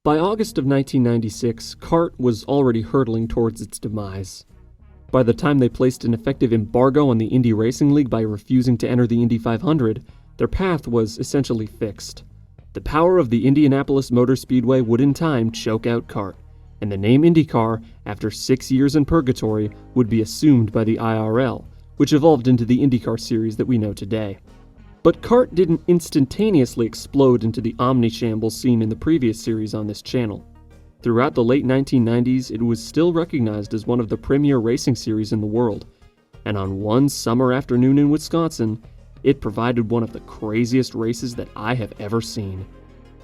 By August of 1996, CART was already hurtling towards its demise. By the time they placed an effective embargo on the Indy Racing League by refusing to enter the Indy 500, their path was essentially fixed. The power of the Indianapolis Motor Speedway would in time choke out CART, and the name IndyCar, after 6 years in purgatory, would be assumed by the IRL, which evolved into the IndyCar series that we know today. But CART didn't instantaneously explode into the omni-shambles seen in the previous series on this channel. Throughout the late 1990s, it was still recognized as one of the premier racing series in the world, and on one summer afternoon in Wisconsin, it provided one of the craziest races that I have ever seen.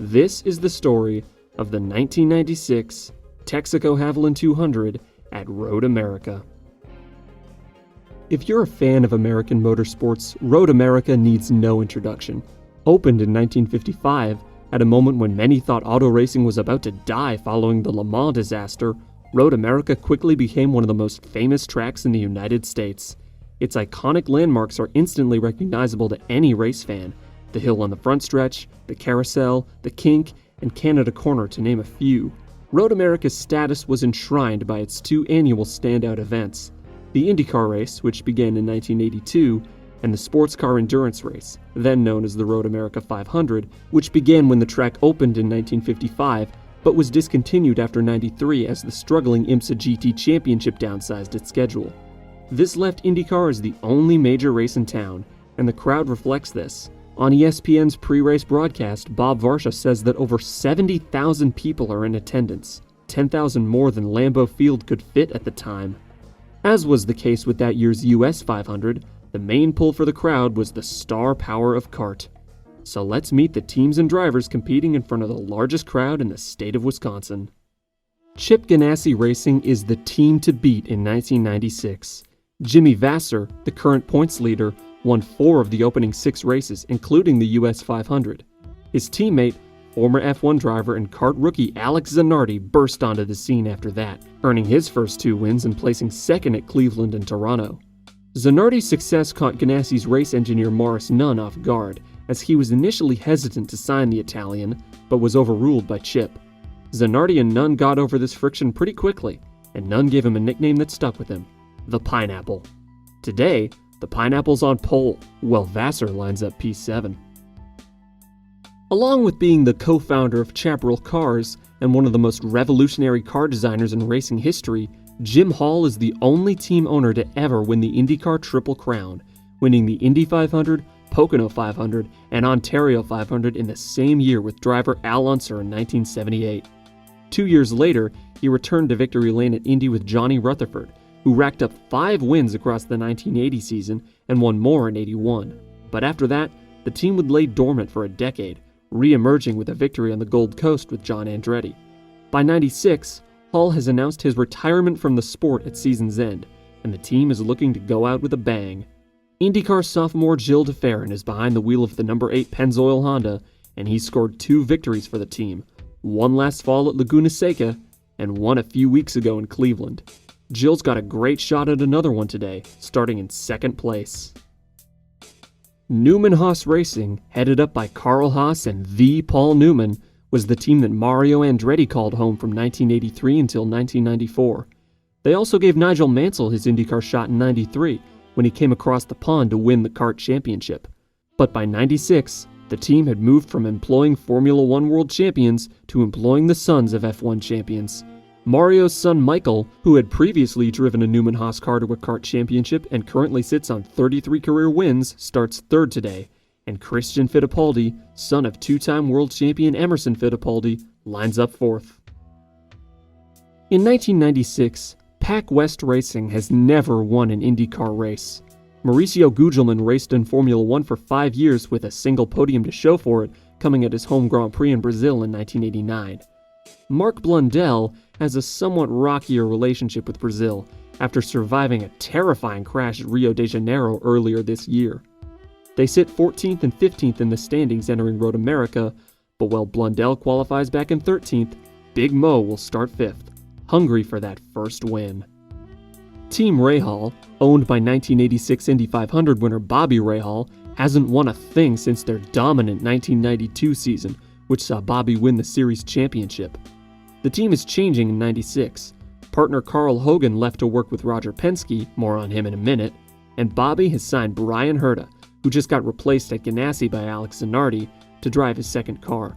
This is the story of the 1996 Texaco Havoline 200 at Road America. If you're a fan of American motorsports, Road America needs no introduction. Opened in 1955, at a moment when many thought auto racing was about to die following the Le Mans disaster, Road America quickly became one of the most famous tracks in the United States. Its iconic landmarks are instantly recognizable to any race fan: the hill on the front stretch, the carousel, the kink, and Canada Corner, to name a few. Road America's status was enshrined by its two annual standout events: the IndyCar race, which began in 1982, and the Sports Car Endurance race, then known as the Road America 500, which began when the track opened in 1955, but was discontinued after '93 as the struggling IMSA GT Championship downsized its schedule. This left IndyCar as the only major race in town, and the crowd reflects this. On ESPN's pre-race broadcast, Bob Varsha says that over 70,000 people are in attendance, 10,000 more than Lambeau Field could fit at the time. As was the case with that year's US 500, the main pull for the crowd was the star power of CART. So let's meet the teams and drivers competing in front of the largest crowd in the state of Wisconsin. Chip Ganassi Racing is the team to beat in 1996. Jimmy Vasser, the current points leader, won 4 of the opening 6 races, including the US 500. His teammate, former F1 driver and CART rookie Alex Zanardi, burst onto the scene after that, earning his first 2 wins and placing second at Cleveland and Toronto. Zanardi's success caught Ganassi's race engineer Maurice Nunn off guard, as he was initially hesitant to sign the Italian, but was overruled by Chip. Zanardi and Nunn got over this friction pretty quickly, and Nunn gave him a nickname that stuck with him: the Pineapple. Today, the Pineapple's on pole, while Vasser lines up P7. Along with being the co-founder of Chaparral Cars and one of the most revolutionary car designers in racing history, Jim Hall is the only team owner to ever win the IndyCar Triple Crown, winning the Indy 500, Pocono 500, and Ontario 500 in the same year with driver Al Unser in 1978. 2 years later, he returned to victory lane at Indy with Johnny Rutherford, who racked up 5 wins across the 1980 season and won more in '81. But after that, the team would lay dormant for a decade, re-emerging with a victory on the Gold Coast with John Andretti. By '96, Hall has announced his retirement from the sport at season's end, and the team is looking to go out with a bang. IndyCar sophomore Gilles de Ferran is behind the wheel of the number 8 Pennzoil Honda, and he scored 2 victories for the team, one last fall at Laguna Seca, and one a few weeks ago in Cleveland. Gilles got a great shot at another one today, starting in 2nd place. Newman Haas Racing, headed up by Carl Haas and the Paul Newman, was the team that Mario Andretti called home from 1983 until 1994. They also gave Nigel Mansell his IndyCar shot in '93, when he came across the pond to win the CART championship. But by '96, the team had moved from employing Formula One world champions to employing the sons of F1 champions. Mario's son Michael, who had previously driven a Newman Haas car to a CART championship and currently sits on 33 career wins, starts 3rd today, and Christian Fittipaldi, son of 2-time world champion Emerson Fittipaldi, lines up 4th. In 1996, Pac West Racing has never won an IndyCar race. Mauricio Gugelmin raced in Formula One for 5 years with a single podium to show for it, coming at his home Grand Prix in Brazil in 1989. Mark Blundell has a somewhat rockier relationship with Brazil after surviving a terrifying crash at Rio de Janeiro earlier this year. They sit 14th and 15th in the standings entering Road America, but while Blundell qualifies back in 13th, Big Mo will start 5th, hungry for that first win. Team Rahal, owned by 1986 Indy 500 winner Bobby Rahal, hasn't won a thing since their dominant 1992 season, which saw Bobby win the series championship. The team is changing in '96. Partner Carl Hogan left to work with Roger Penske, more on him in a minute, and Bobby has signed Brian Herta, who just got replaced at Ganassi by Alex Zanardi, to drive his second car.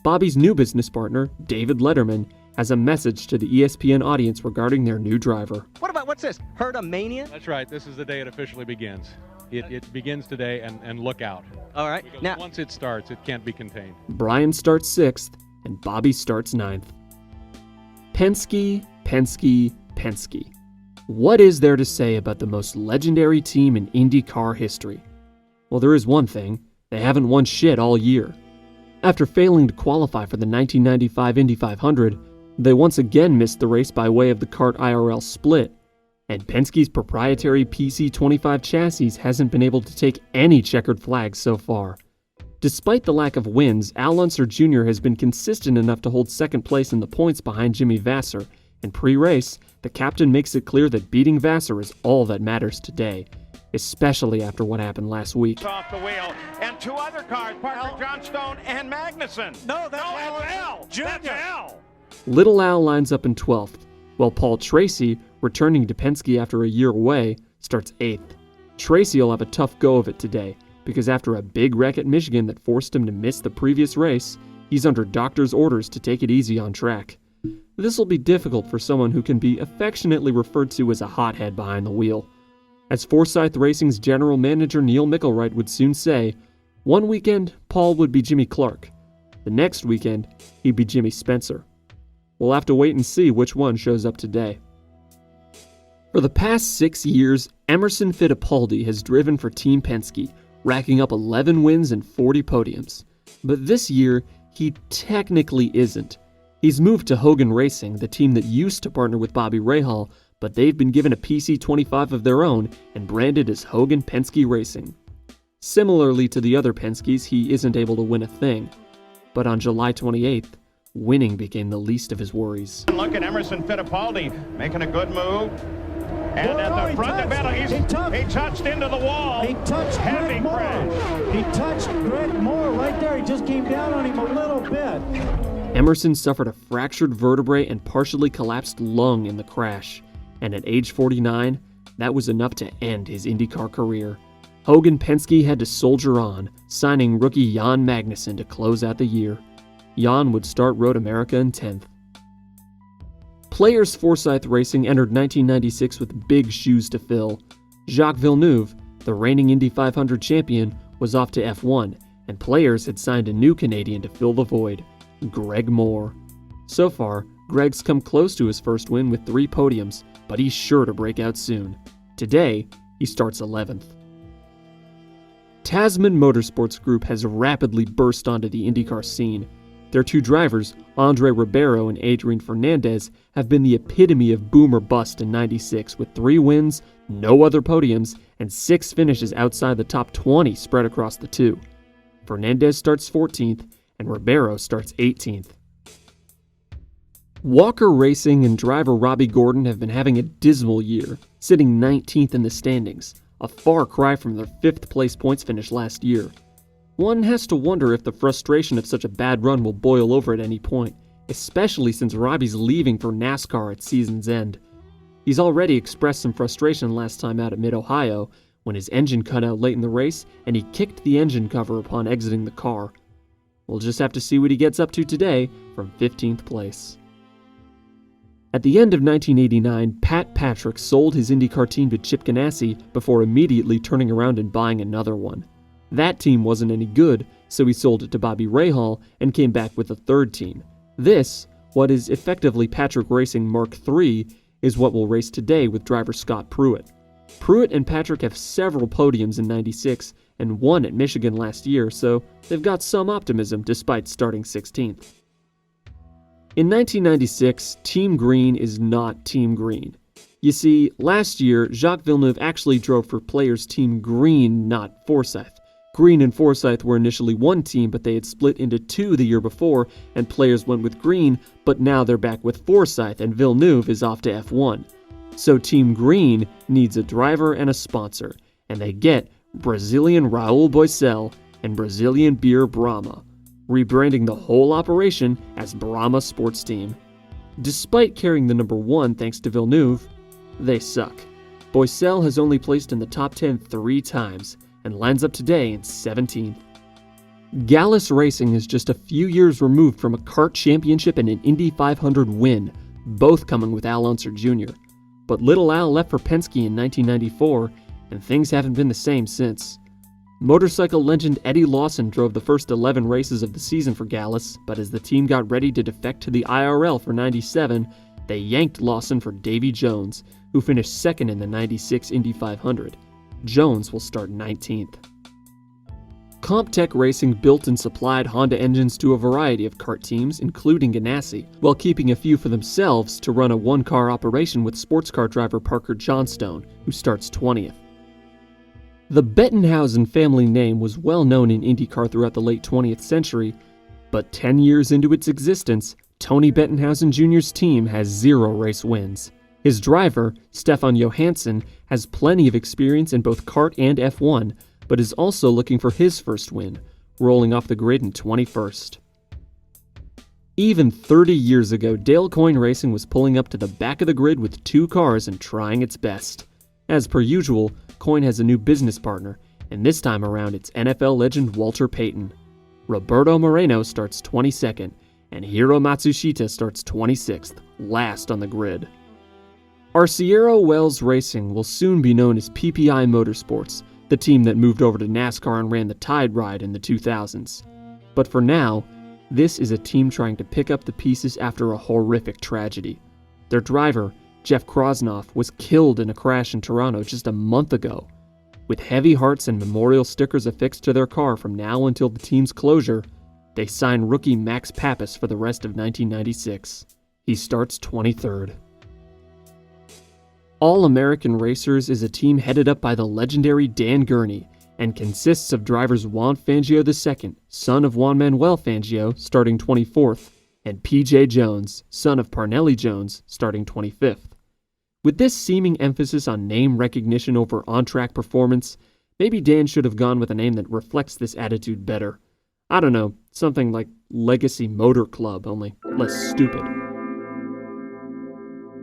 Bobby's new business partner, David Letterman, has a message to the ESPN audience regarding their new driver. What's this? Herta Mania? That's right. This is the day it officially begins. It begins today, and look out. All right. Because Now, once it starts, it can't be contained. Brian starts 6th, and Bobby starts 9th. Penske, Penske, Penske. What is there to say about the most legendary team in IndyCar history? Well, there is one thing. They haven't won shit all year. After failing to qualify for the 1995 Indy 500, they once again missed the race by way of the CART IRL split, and Penske's proprietary PC25 chassis hasn't been able to take any checkered flags so far. Despite the lack of wins, Al Unser Jr. has been consistent enough to hold second place in the points behind Jimmy Vasser, and pre-race, the captain makes it clear that beating Vasser is all that matters today, especially after what happened last week. Off the wheel, and two other cars, Parker Johnstone and Magnuson. That's Al. That's Al. Little Al lines up in 12th, while Paul Tracy, returning to Penske after a year away, starts 8th. Tracy will have a tough go of it today, because after a big wreck at Michigan that forced him to miss the previous race, he's under doctor's orders to take it easy on track. This will be difficult for someone who can be affectionately referred to as a hothead behind the wheel. As Forsyth Racing's general manager Neil Mickelwright would soon say, one weekend, Paul would be Jimmy Clark. The next weekend, he'd be Jimmy Spencer. We'll have to wait and see which one shows up today. For the past 6 years, Emerson Fittipaldi has driven for Team Penske, racking up 11 wins and 40 podiums. But this year, he technically isn't. He's moved to Hogan Racing, the team that used to partner with Bobby Rahal, but they've been given a PC25 of their own and branded as Hogan Penske Racing. Similarly to the other Penskes, he isn't able to win a thing. But on July 28th, winning became the least of his worries. Look at Emerson Fittipaldi making a good move. And at the front of the battle, he touched into the wall. He touched Heavy Greg Moore. crash. He touched Greg Moore right there. He just came down on him a little bit. Emerson suffered a fractured vertebrae and partially collapsed lung in the crash. And at age 49, that was enough to end his IndyCar career. Hogan Penske had to soldier on, signing rookie Jan Magnuson to close out the year. Jan would start Road America in 10th. Players Forsyth Racing entered 1996 with big shoes to fill. Jacques Villeneuve, the reigning Indy 500 champion, was off to F1, and Players had signed a new Canadian to fill the void, Greg Moore. So far, Greg's come close to his first win with 3 podiums, but he's sure to break out soon. Today, he starts 11th. Tasman Motorsports Group has rapidly burst onto the IndyCar scene. Their 2 drivers, Andre Ribeiro and Adrian Fernandez, have been the epitome of boom or bust in '96 with 3 wins, no other podiums, and 6 finishes outside the top 20 spread across the 2. Fernandez starts 14th, and Ribeiro starts 18th. Walker Racing and driver Robbie Gordon have been having a dismal year, sitting 19th in the standings, a far cry from their 5th place points finish last year. One has to wonder if the frustration of such a bad run will boil over at any point, especially since Robbie's leaving for NASCAR at season's end. He's already expressed some frustration last time out at Mid-Ohio, when his engine cut out late in the race and he kicked the engine cover upon exiting the car. We'll just have to see what he gets up to today from 15th place. At the end of 1989, Pat Patrick sold his IndyCar team to Chip Ganassi before immediately turning around and buying another one. That team wasn't any good, so he sold it to Bobby Rahal and came back with a third team. This, what is effectively Patrick Racing Mark III, is what will race today with driver Scott Pruitt. Pruitt and Patrick have several podiums in '96 and one at Michigan last year, so they've got some optimism despite starting 16th. In 1996, Team Green is not Team Green. You see, last year, Jacques Villeneuve actually drove for Players Team Green, not Forsyth. Green and Forsyth were initially one team, but they had split into 2 the year before, and Players went with Green, but now they're back with Forsyth, and Villeneuve is off to F1. So Team Green needs a driver and a sponsor, and they get Brazilian Raul Boesel and Brazilian beer Brahma. rebranding the whole operation as Brahma Sports Team. Despite carrying the number 1 thanks to Villeneuve, they suck. Boissel has only placed in the top 10 3 times and lands up today in 17th. Gallus Racing is just a few years removed from a kart championship and an Indy 500 win, both coming with Al Unser Jr. But little Al left for Penske in 1994, and things haven't been the same since. Motorcycle legend Eddie Lawson drove the first 11 races of the season for Gallus, but as the team got ready to defect to the IRL for 97, they yanked Lawson for Davy Jones, who finished second in the 96 Indy 500. Jones will start 19th. CompTech Racing built and supplied Honda engines to a variety of kart teams, including Ganassi, while keeping a few for themselves to run a one-car operation with sports car driver Parker Johnstone, who starts 20th. The Bettenhausen family name was well known in IndyCar throughout the late 20th century, but 10 years into its existence, Tony Bettenhausen Jr.'s team has 0 race wins. His driver, Stefan Johansson, has plenty of experience in both kart and F1, but is also looking for his first win, rolling off the grid in 21st. Even 30 years ago, Dale Coyne Racing was pulling up to the back of the grid with 2 cars and trying its best. As per usual, Coyne has a new business partner, and this time around it's NFL legend Walter Payton. Roberto Moreno starts 22nd, and Hiro Matsushita starts 26th, last on the grid. Arciero Wells Racing will soon be known as PPI Motorsports, the team that moved over to NASCAR and ran the Tide Ride in the 2000s. But for now, this is a team trying to pick up the pieces after a horrific tragedy. Their driver, Jeff Krosnoff, was killed in a crash in Toronto just a month ago. With heavy hearts and memorial stickers affixed to their car from now until the team's closure, they sign rookie Max Pappas for the rest of 1996. He starts 23rd. All-American Racers is a team headed up by the legendary Dan Gurney and consists of drivers Juan Fangio II, son of Juan Manuel Fangio, starting 24th, and P.J. Jones, son of Parnelli Jones, starting 25th. With this seeming emphasis on name recognition over on-track performance, maybe Dan should have gone with a name that reflects this attitude better. I don't know, something like Legacy Motor Club, only less stupid.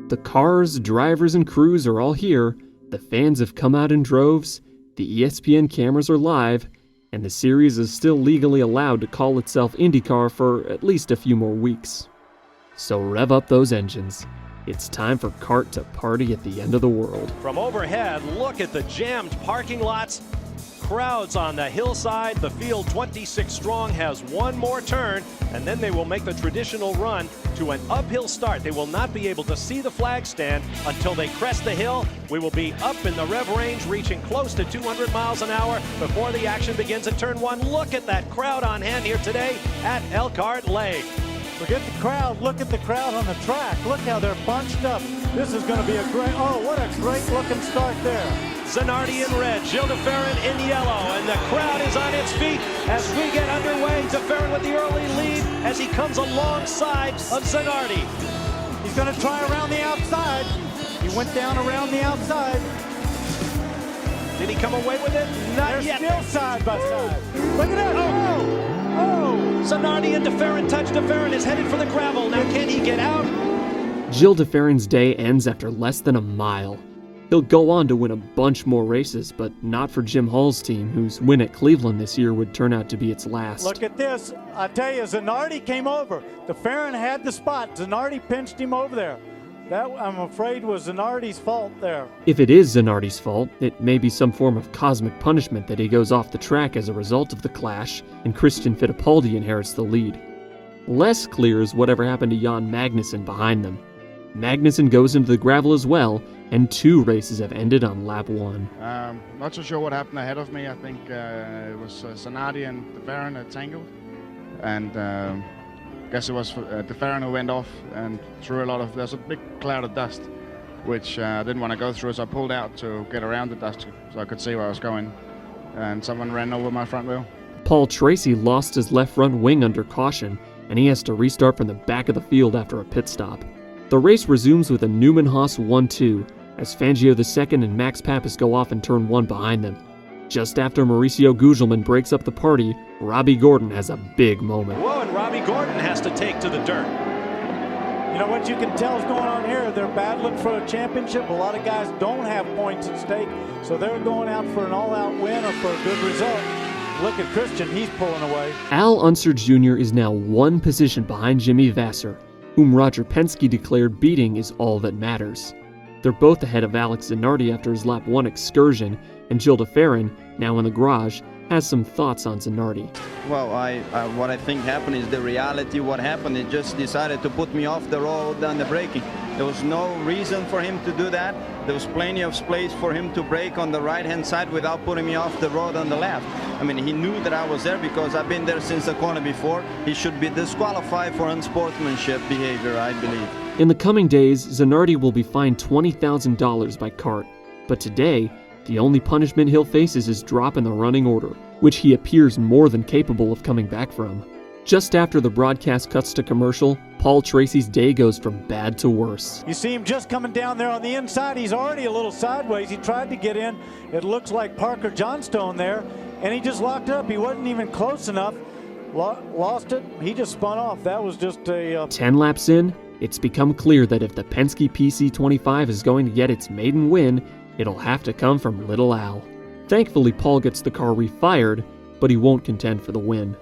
The cars, drivers, and crews are all here, the fans have come out in droves, the ESPN cameras are live, and the series is still legally allowed to call itself IndyCar for at least a few more weeks. So rev up those engines. It's time for kart to party at the end of the world. From overhead, look at the jammed parking lots. Crowds on the hillside. The field 26 strong has one more turn, and then they will make the traditional run to an uphill start. They will not be able to see the flag stand until they crest the hill. We will be up in the rev range, reaching close to 200 miles an hour before the action begins at turn 1. Look at that crowd on hand here today at Elkhart Lake. Forget the crowd. Look at the crowd on the track. Look how they're bunched up. This is going to be a great, oh, what a great looking start there. Zanardi in red, Gilles de Ferran in yellow, and the crowd is on its feet as we get underway. De Ferran with the early lead as he comes alongside of Zanardi. He's going to try around the outside. He went down around the outside. Did he come away with it? Not They're yet. still side by side. Look at that. Oh! Zanardi and De Ferran touch. De Ferran is headed for the gravel. Now can he get out? Gilles de Ferran's day ends after less than a mile. He'll go on to win a bunch more races, but not for Jim Hull's team, whose win at Cleveland this year would turn out to be its last. Look at this. I tell you, Zanardi came over. De Ferran had the spot. Zanardi pinched him over there. That, I'm afraid, was Zanardi's fault there. If it is Zanardi's fault, it may be some form of cosmic punishment that he goes off the track as a result of the clash, and Christian Fittipaldi inherits the lead. Less clear is whatever happened to Jan Magnussen behind them. Magnussen goes into the gravel as well, and 2 races have ended on lap 1. Not so sure what happened ahead of me. I think it was Zanardi and De Ferran that tangled, and I guess it was De Ferran who went off and threw there's a big cloud of dust, which I didn't want to go through, so I pulled out to get around the dust so I could see where I was going, and someone ran over my front wheel. Paul Tracy lost his left front wing under caution, and he has to restart from the back of the field after a pit stop. The race resumes with a Newman-Haas 1-2, as Fangio II and Max Pappas go off in turn 1 behind them. Just after Mauricio Gugelmin breaks up the party, Robbie Gordon has a big moment. Whoa, and Robbie Gordon has to take to the dirt. You know what you can tell is going on here? They're battling for a championship. A lot of guys don't have points at stake, so they're going out for an all-out win or for a good result. Look at Christian, he's pulling away. Al Unser Jr. is now one position behind Jimmy Vasser, whom Roger Penske declared beating is all that matters. They're both ahead of Alex Zanardi after his lap 1 excursion, and Gilles de Ferran, now in the garage, has some thoughts on Zanardi. Well, what I think happened is the reality. What happened, it just decided to put me off the road on the braking. There was no reason for him to do that. There was plenty of space for him to brake on the right-hand side without putting me off the road on the left. I mean, he knew that I was there because I've been there since the corner before. He should be disqualified for unsportsmanship behavior, I believe. In the coming days, Zanardi will be fined $20,000 by CART, but today, the only punishment he'll face is his drop in the running order, which he appears more than capable of coming back from. Just after the broadcast cuts to commercial, Paul Tracy's day goes from bad to worse. You see him just coming down there on the inside. He's already a little sideways. He tried to get in. It looks like Parker Johnstone there, and he just locked up. He wasn't even close enough. Lost it. He just spun off. That was just a... 10 laps in, it's become clear that if the Penske PC25 is going to get its maiden win, it'll have to come from Little Al. Thankfully, Paul gets the car refired, but he won't contend for the win.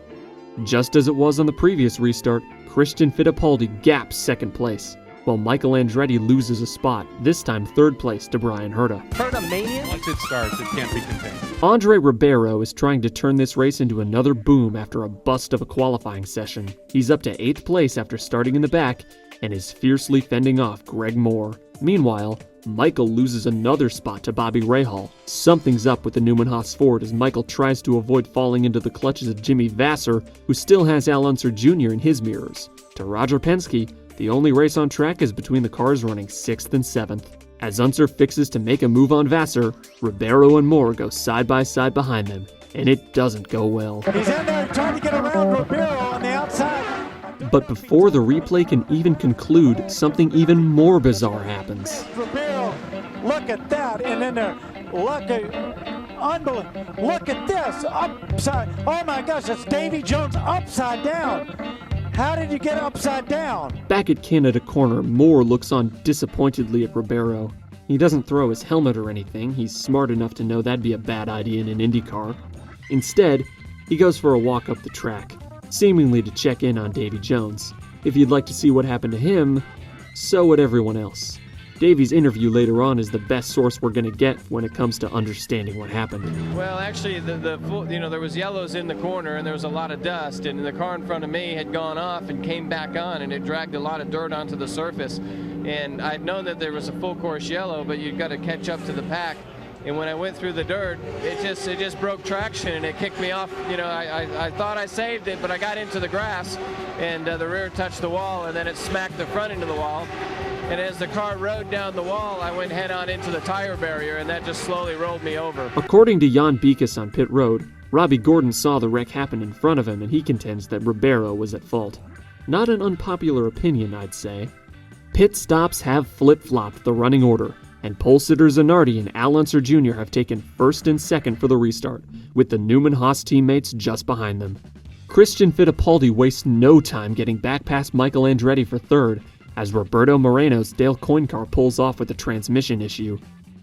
Just as it was on the previous restart, Christian Fittipaldi gaps second place, while Michael Andretti loses a spot, this time third place to Brian Herta. Herta mania? Once it starts, it can't be contained. Andre Ribeiro is trying to turn this race into another boom after a bust of a qualifying session. He's up to 8th place after starting in the back and is fiercely fending off Greg Moore. Meanwhile, Michael loses another spot to Bobby Rahal. Something's up with the Newman Haas Ford as Michael tries to avoid falling into the clutches of Jimmy Vasser, who still has Al Unser Jr. in his mirrors. To Roger Penske, the only race on track is between the cars running 6th and 7th. As Unser fixes to make a move on Vasser, Ribeiro and Moore go side by side behind them, and it doesn't go well. He's in there trying to get around Ribeiro on the outside. But before the replay can even conclude, something even more bizarre happens. Ribeiro, look at that, and then there, unbelievable. Look at this, upside. Oh my gosh, it's Davy Jones upside down. How did you get upside down? Back at Canada Corner, Moore looks on disappointedly at Ribeiro. He doesn't throw his helmet or anything. He's smart enough to know that'd be a bad idea in an IndyCar. Instead, he goes for a walk up the track, seemingly to check in on Davy Jones. If you'd like to see what happened to him, so would everyone else. Davy's interview later on is the best source we're going to get when it comes to understanding what happened. Well, actually, there was yellows in the corner and there was a lot of dust, and the car in front of me had gone off and came back on, and it dragged a lot of dirt onto the surface. And I'd known that there was a full course yellow, but you've got to catch up to the pack. And when I went through the dirt, it just broke traction and it kicked me off. You know, I thought I saved it, but I got into the grass and the rear touched the wall, and then it smacked the front into the wall. And as the car rode down the wall, I went head on into the tire barrier, and that just slowly rolled me over. According to Jan Beekes on pit road, Robbie Gordon saw the wreck happen in front of him, and he contends that Ribeiro was at fault. Not an unpopular opinion, I'd say. Pit stops have flip-flopped the running order, and pole sitter Zanardi and Al Unser Jr. have taken first and second for the restart, with the Newman Haas teammates just behind them. Christian Fittipaldi wastes no time getting back past Michael Andretti for third, as Roberto Moreno's Dale Coyne car pulls off with a transmission issue.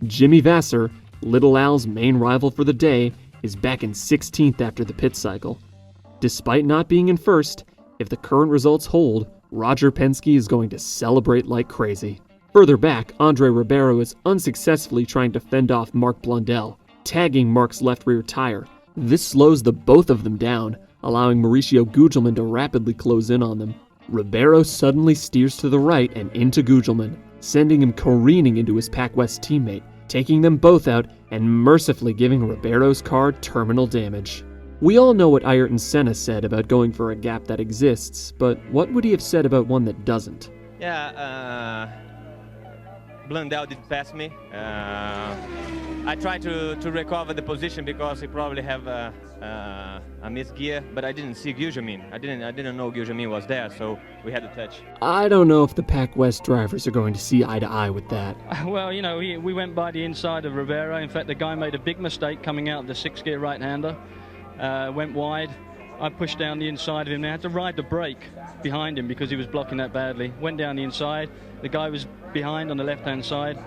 Jimmy Vasser, Little Al's main rival for the day, is back in 16th after the pit cycle. Despite not being in first, if the current results hold, Roger Penske is going to celebrate like crazy. Further back, Andre Ribeiro is unsuccessfully trying to fend off Mark Blundell, tagging Mark's left rear tire. This slows the both of them down, allowing Mauricio Gugelmin to rapidly close in on them. Ribeiro suddenly steers to the right and into Gugelmin, sending him careening into his PacWest teammate, taking them both out and mercifully giving Ribeiro's car terminal damage. We all know what Ayrton Senna said about going for a gap that exists, but what would he have said about one that doesn't? Yeah, Blundell did pass me. I tried to recover the position because he probably have a missed gear, but I didn't see Gugelmin. I didn't know Gugelmin was there, so we had to touch. I don't know if the Pac West drivers are going to see eye to eye with that. Well, you know, we went by the inside of Rivera. In fact, the guy made a big mistake coming out of the 6-gear right-hander. Went wide. I pushed down the inside of him. I had to ride the brake behind him because he was blocking that badly. Went down the inside. The guy was behind on the left-hand side.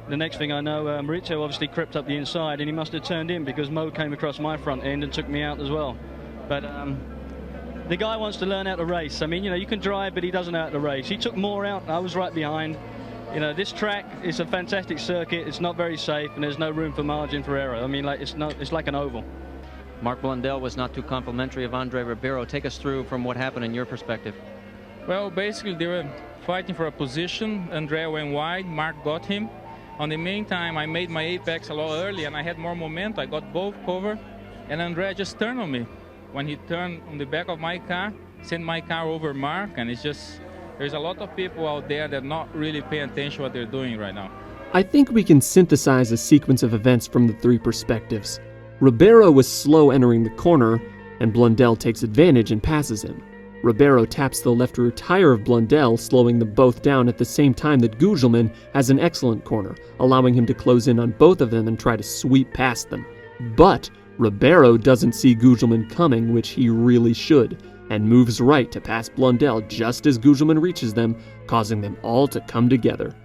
The next thing I know, Maurizio obviously crept up the inside, and he must have turned in because Mo came across my front end and took me out as well. But the guy wants to learn how to race. I mean, you know, you can drive, but he doesn't know how to race. He took more out. I was right behind. You know, this track is a fantastic circuit. It's not very safe, and there's no room for margin for error. I mean, like it's like an oval. Mark Blundell was not too complimentary of Andre Ribeiro. Take us through from what happened in your perspective. Well, basically, they were fighting for a position. Andrea went wide. Mark got him. On the meantime, I made my apex a lot early, and I had more momentum. I got both cover, and Andrea just turned on me. When he turned on the back of my car, sent my car over Mark, and it's just, there's a lot of people out there that not really pay attention to what they're doing right now. I think we can synthesize a sequence of events from the three perspectives. Ribeiro was slow entering the corner, and Blundell takes advantage and passes him. Ribeiro taps the left rear tire of Blundell, slowing them both down at the same time that Gugelmin has an excellent corner, allowing him to close in on both of them and try to sweep past them. But Ribeiro doesn't see Gugelmin coming, which he really should, and moves right to pass Blundell just as Gugelmin reaches them, causing them all to come together.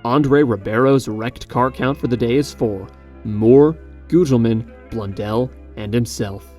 Andre Ribeiro's wrecked car count for the day is 4. Moore, Gugelmin, Blundell, and himself.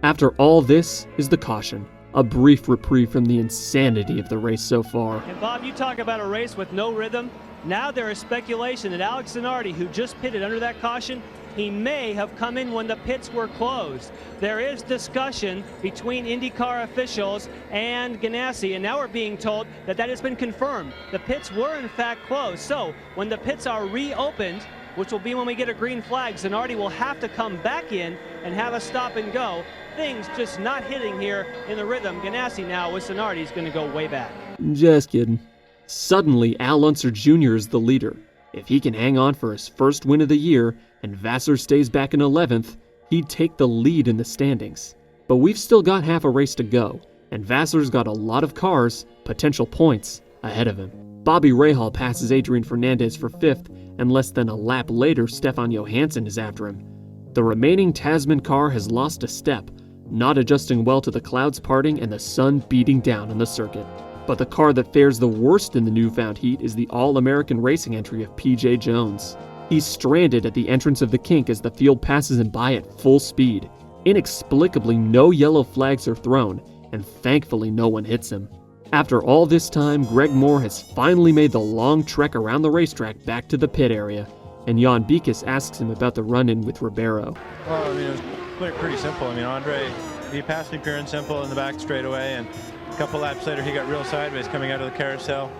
After all this is the caution. A brief reprieve from the insanity of the race so far. And Bob, you talk about a race with no rhythm. Now there is speculation that Alex Zanardi, who just pitted under that caution, he may have come in when the pits were closed. There is discussion between IndyCar officials and Ganassi, and now we're being told that that has been confirmed. The pits were in fact closed. So when the pits are reopened, which will be when we get a green flag, Zanardi will have to come back in and have a stop and go. Things just not hitting here in the rhythm. Ganassi now with Zanardi is going to go way back. Just kidding. Suddenly, Al Unser Jr. is the leader. If he can hang on for his first win of the year and Vassar stays back in 11th, he'd take the lead in the standings. But we've still got half a race to go, and Vassar's got a lot of cars, potential points, ahead of him. Bobby Rahal passes Adrian Fernandez for 5th, and less than a lap later, Stefan Johansson is after him. The remaining Tasman car has lost a step, not adjusting well to the clouds parting and the sun beating down on the circuit. But the car that fares the worst in the newfound heat is the All-American Racing entry of P.J. Jones. He's stranded at the entrance of the kink as the field passes him by at full speed. Inexplicably, no yellow flags are thrown, and thankfully no one hits him. After all this time, Greg Moore has finally made the long trek around the racetrack back to the pit area, and Jan Beekes asks him about the run-in with Ribeiro. Well, I mean, it was pretty simple. I mean, Andre, he passed me pure and simple in the back straightaway, and a couple laps later he got real sideways coming out of the carousel.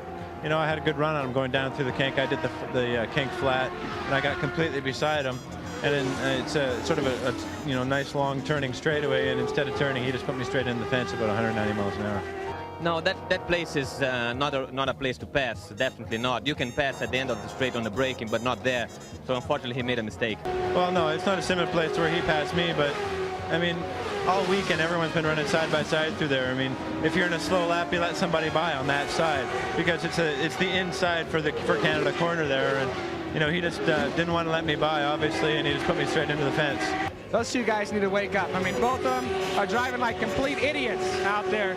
You know, I had a good run on him going down through the kink. I did the kink flat, and I got completely beside him. And then it's a sort of a nice long turning straightaway, and instead of turning, he just put me straight into the fence about 190 miles an hour. No, that place is not a place to pass. Definitely not. You can pass at the end of the straight on the braking, but not there. So unfortunately, he made a mistake. Well, no, it's not a similar place where he passed me, but I mean, all weekend everyone's been running side by side through there. I mean, if you're in a slow lap, you let somebody by on that side because it's the inside for Canada corner there, and you know he just didn't want to let me by, obviously, and he just put me straight into the fence. Those two guys need to wake up. I mean, both of them are driving like complete idiots out there.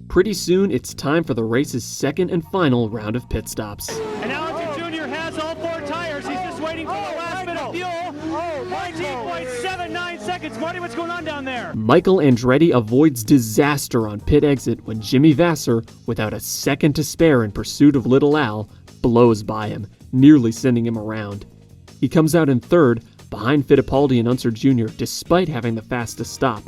Pretty soon, it's time for the race's second and final round of pit stops. And Alex Jr. has all 4 tires. He's just waiting for the last bit of fuel. 19.79 seconds. Marty, what's going on down there? Michael Andretti avoids disaster on pit exit when Jimmy Vassar, without a second to spare in pursuit of Little Al, blows by him, nearly sending him around. He comes out in 3rd, behind Fittipaldi and Unser Jr., despite having the fastest stop.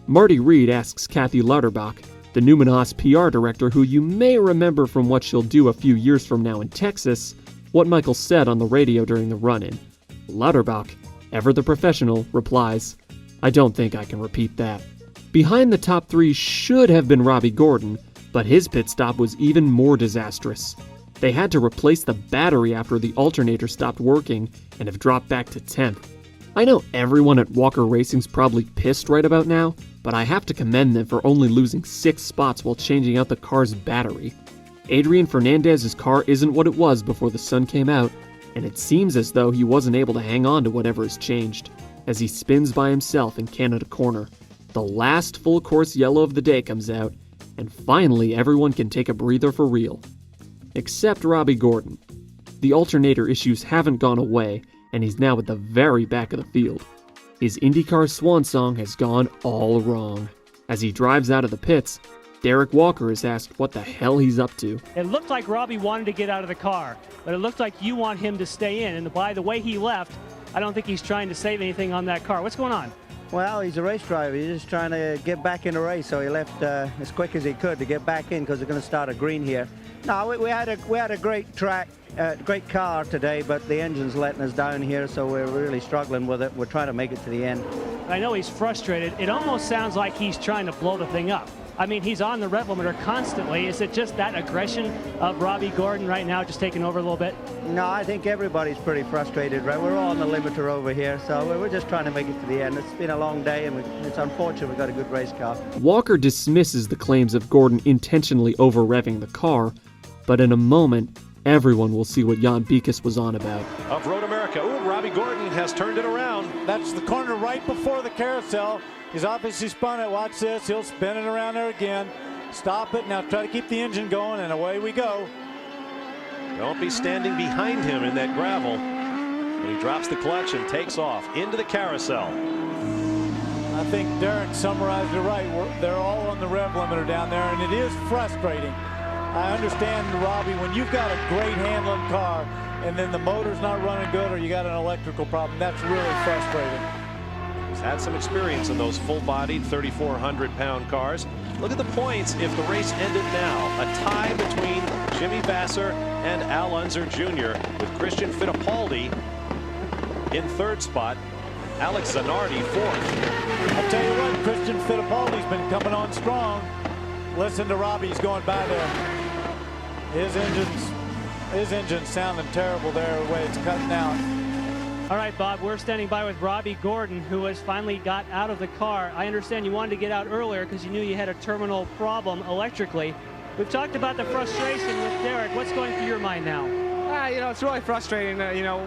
Marty Reed asks Kathy Lauterbach, the Newman Haas PR director who you may remember from what she'll do a few years from now in Texas, what Michael said on the radio during the run-in. Lauterbach, ever the professional, replies, "I don't think I can repeat that." Behind the top 3 should have been Robbie Gordon, but his pit stop was even more disastrous. They had to replace the battery after the alternator stopped working and have dropped back to 10th. I know everyone at Walker Racing's probably pissed right about now, but I have to commend them for only losing 6 spots while changing out the car's battery. Adrian Fernandez's car isn't what it was before the sun came out, and it seems as though he wasn't able to hang on to whatever has changed, as he spins by himself in Canada Corner. The last full course yellow of the day comes out, and finally everyone can take a breather for real. Except Robbie Gordon. The alternator issues haven't gone away, and he's now at the very back of the field. His IndyCar swan song has gone all wrong. As he drives out of the pits, Derek Walker is asked what the hell he's up to. It looked like Robbie wanted to get out of the car, but it looked like you want him to stay in, and by the way he left, I don't think he's trying to save anything on that car. What's going on? Well, he's a race driver. He's just trying to get back in the race, so he left as quick as he could to get back in because they're going to start a green here. No, we had a great track, great car today, but the engine's letting us down here, so we're really struggling with it. We're trying to make it to the end. I know he's frustrated. It almost sounds like he's trying to blow the thing up. I mean, he's on the rev limiter constantly. Is it just that aggression of Robbie Gordon right now just taking over a little bit? No, I think everybody's pretty frustrated, right? We're all on the limiter over here, so we're just trying to make it to the end. It's been a long day, and it's unfortunate we've got a good race car. Walker dismisses the claims of Gordon intentionally over-revving the car, but in a moment, everyone will see what Jan Beekes was on about. Of Road America, ooh, Robbie Gordon has turned it around. That's the corner right before the carousel. He's obviously spun it. Watch this. He'll spin it around there again. Stop it. Now try to keep the engine going, and away we go. Don't be standing behind him in that gravel. And he drops the clutch and takes off into the carousel. I think Derek summarized it right. They're all on the rev limiter down there, and it is frustrating. I understand, Robbie, when you've got a great handling car and then the motor's not running good or you got an electrical problem, that's really frustrating. He's had some experience in those full-bodied 3,400-pound cars. Look at the points if the race ended now. A tie between Jimmy Vasser and Al Unser Jr. with Christian Fittipaldi in 3rd spot. Alex Zanardi 4th. I'll tell you what, Christian Fittipaldi's been coming on strong. Listen to Robbie, he's going by there. His engine's sounding terrible there the way it's cutting out. All right, Bob, we're standing by with Robbie Gordon, who has finally got out of the car. I understand you wanted to get out earlier because you knew you had a terminal problem electrically. We've talked about the frustration with Derek. What's going through your mind now? It's really frustrating.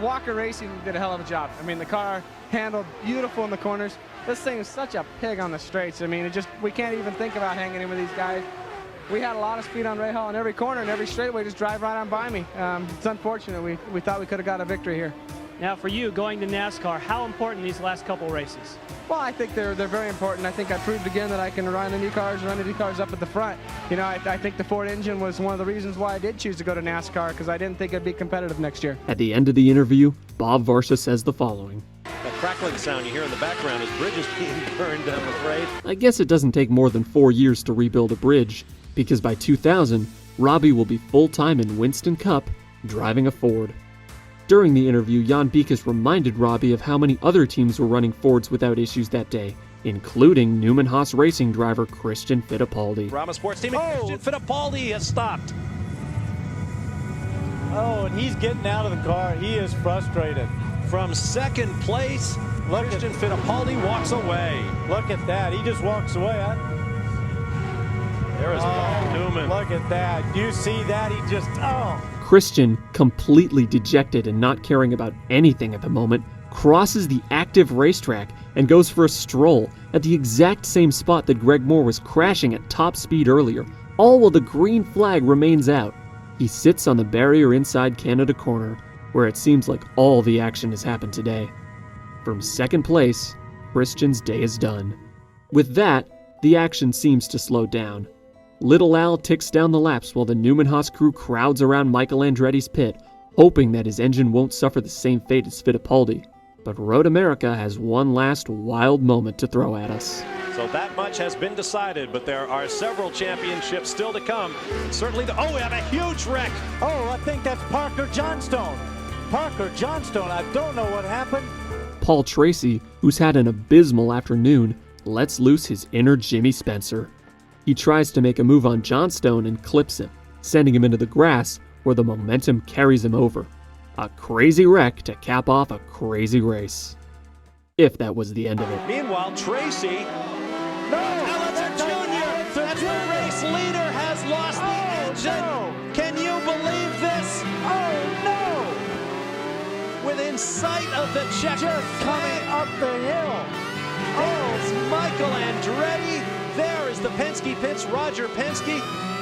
Walker Racing did a hell of a job. I mean, the car handled beautiful in the corners. This thing is such a pig on the straights. I mean, we can't even think about hanging in with these guys. We had a lot of speed on Ray Hall in every corner and every straightaway, just drive right on by me. It's unfortunate. We thought we could have got a victory here. Now, for you, going to NASCAR, how important these last couple races? Well, I think they're very important. I think I proved again that I can run Indy cars up at the front. I think the Ford engine was one of the reasons why I did choose to go to NASCAR, because I didn't think it'd be competitive next year. At the end of the interview, Bob Varsha says the following. That crackling sound you hear in the background is bridges being burned, I'm afraid. I guess it doesn't take more than 4 years to rebuild a bridge, because by 2000, Robbie will be full-time in Winston Cup, driving a Ford. During the interview, Jan Beekes reminded Robbie of how many other teams were running Fords without issues that day, including Newman Haas Racing driver Christian Fittipaldi. Brahma Sports Team, Christian Fittipaldi has stopped. Oh, and he's getting out of the car. He is frustrated. From 2nd place, Christian Fittipaldi walks away. Look at that. He just walks away. There is Paul Newman. Look at that. You see that? He just, Christian, completely dejected and not caring about anything at the moment, crosses the active racetrack and goes for a stroll at the exact same spot that Greg Moore was crashing at top speed earlier, all while the green flag remains out. He sits on the barrier inside Canada Corner, where it seems like all the action has happened today. From 2nd place, Christian's day is done. With that, the action seems to slow down. Little Al ticks down the laps while the Newman Haas crew crowds around Michael Andretti's pit, hoping that his engine won't suffer the same fate as Fittipaldi. But Road America has one last wild moment to throw at us. So that much has been decided, but there are several championships still to come. Certainly we have a huge wreck. Oh, I think that's Parker Johnstone. Parker Johnstone, I don't know what happened. Paul Tracy, who's had an abysmal afternoon, lets loose his inner Jimmy Spencer. He tries to make a move on Johnstone and clips him, sending him into the grass, where the momentum carries him over. A crazy wreck to cap off a crazy race. If that was the end of it. Meanwhile, Tracy, the race leader, has lost the engine. No. Can you believe this? Oh, no! Within sight of the checkered Just coming up the hill. There's Michael Andretti. There is the Penske pits. Roger Penske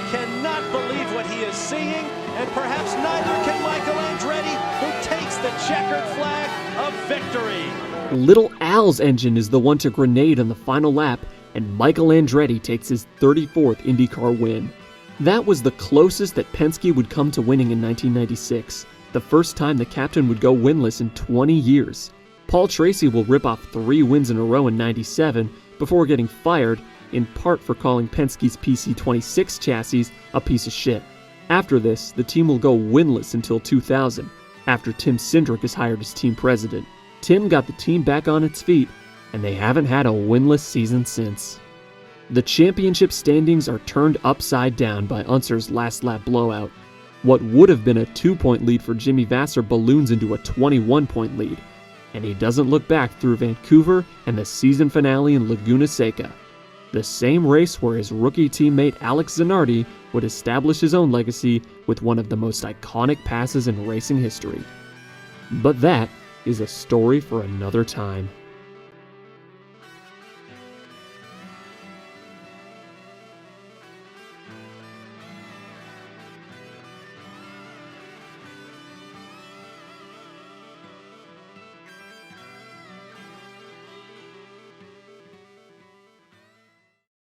cannot believe what he is seeing, and perhaps neither can Michael Andretti, who takes the checkered flag of victory. Little Al's engine is the one to grenade on the final lap, and Michael Andretti takes his 34th IndyCar win. That was the closest that Penske would come to winning in 1996, the first time the captain would go winless in 20 years. Paul Tracy will rip off 3 wins in a row in 97 before getting fired, in part for calling Penske's PC26 chassis a piece of shit. After this, the team will go winless until 2000, after Tim Cindric is hired as team president. Tim got the team back on its feet, and they haven't had a winless season since. The championship standings are turned upside down by Unser's last lap blowout. What would have been a 2-point lead for Jimmy Vasser balloons into a 21-point lead, and he doesn't look back through Vancouver and the season finale in Laguna Seca, the same race where his rookie teammate Alex Zanardi would establish his own legacy with one of the most iconic passes in racing history. But that is a story for another time.